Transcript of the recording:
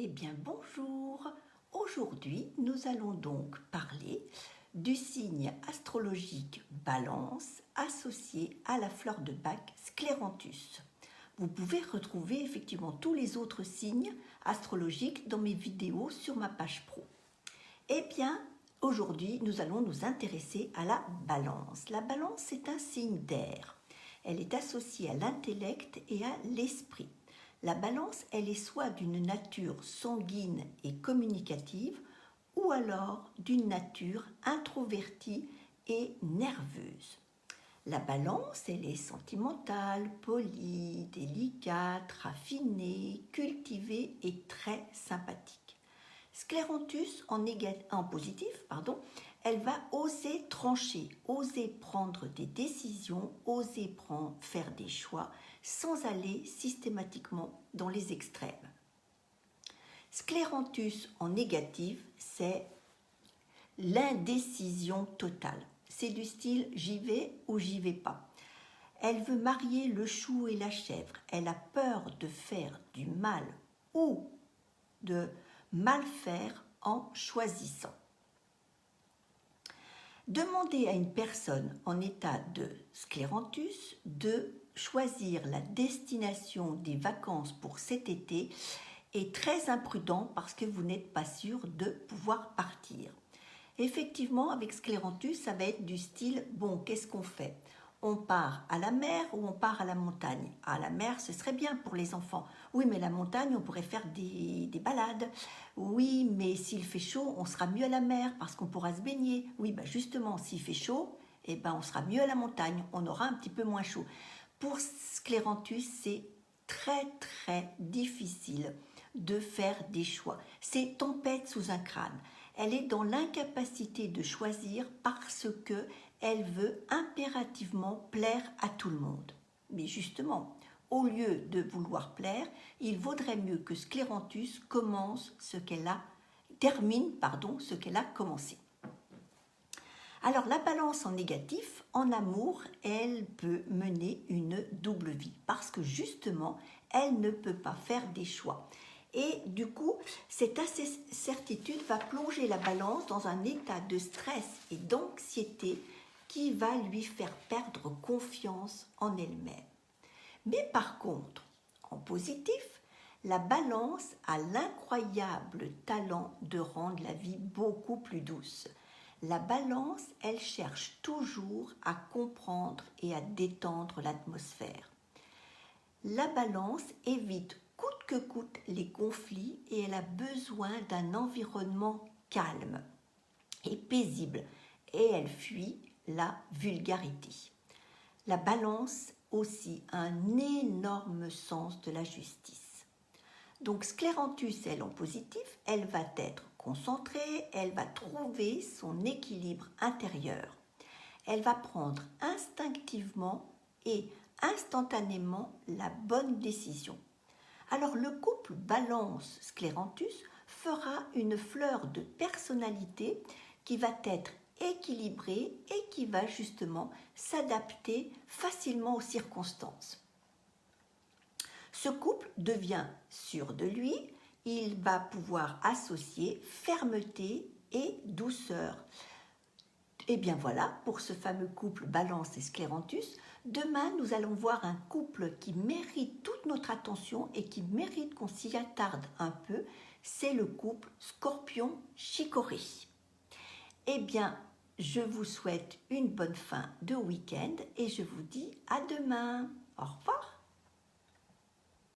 Eh bien bonjour, aujourd'hui nous allons donc parler du signe astrologique Balance associé à la fleur de Bach Scléranthus. Vous pouvez retrouver effectivement tous les autres signes astrologiques dans mes vidéos sur ma page pro. Eh bien aujourd'hui nous allons nous intéresser à la Balance. La Balance c'est un signe d'air. Elle est associée à l'intellect et à l'esprit. La Balance, elle est soit d'une nature sanguine et communicative, ou alors d'une nature introvertie et nerveuse. La Balance, elle est sentimentale, polie, délicate, raffinée, cultivée et très sympathique. Scléranthus, en positif, elle va oser trancher, oser prendre des décisions, oser faire des choix sans aller systématiquement dans les extrêmes. Scléranthus en négatif, c'est l'indécision totale. C'est du style j'y vais ou j'y vais pas. Elle veut marier le chou et la chèvre. Elle a peur de faire du mal ou de mal faire en choisissant. Demandez à une personne en état de scléranthus de choisir la destination des vacances pour cet été est très imprudent parce que vous n'êtes pas sûr de pouvoir partir. Effectivement, avec scléranthus, ça va être du style, bon, qu'est-ce qu'on fait? On part à la mer ou on part à la montagne? À la mer, ce serait bien pour les enfants. Oui, mais la montagne, on pourrait faire des balades. Oui, mais s'il fait chaud, on sera mieux à la mer parce qu'on pourra se baigner. Oui, ben justement, s'il fait chaud, eh ben, on sera mieux à la montagne. On aura un petit peu moins chaud. Pour scléranthus, c'est très difficile de faire des choix. C'est tempête sous un crâne. Elle est dans l'incapacité de choisir parce que elle veut impérativement plaire à tout le monde. Mais justement, au lieu de vouloir plaire, il vaudrait mieux que Scléranthus termine ce qu'elle a commencé. Alors la Balance en négatif, en amour, elle peut mener une double vie parce que justement, elle ne peut pas faire des choix. Et du coup, cette incertitude va plonger la Balance dans un état de stress et d'anxiété qui va lui faire perdre confiance en elle-même. Mais par contre, en positif, la Balance a l'incroyable talent de rendre la vie beaucoup plus douce. La Balance, elle cherche toujours à comprendre et à détendre l'atmosphère. La Balance évite coûte que coûte les conflits et elle a besoin d'un environnement calme et paisible et elle fuit la vulgarité. La Balance aussi a un énorme sens de la justice. Donc Scléranthus, elle en positif, elle va être concentrée, elle va trouver son équilibre intérieur. Elle va prendre instinctivement et instantanément la bonne décision. Alors le couple Balance-Scléranthus fera une fleur de personnalité qui va être équilibrée et qui va justement s'adapter facilement aux circonstances. Ce couple devient sûr de lui, il va pouvoir associer fermeté et douceur. Et bien voilà, pour ce fameux couple Balance et Scléranthus, demain nous allons voir un couple qui mérite toute notre attention et qui mérite qu'on s'y attarde un peu, c'est le couple Scorpion-Chicorée. Eh bien, je vous souhaite une bonne fin de week-end et je vous dis à demain. Au revoir.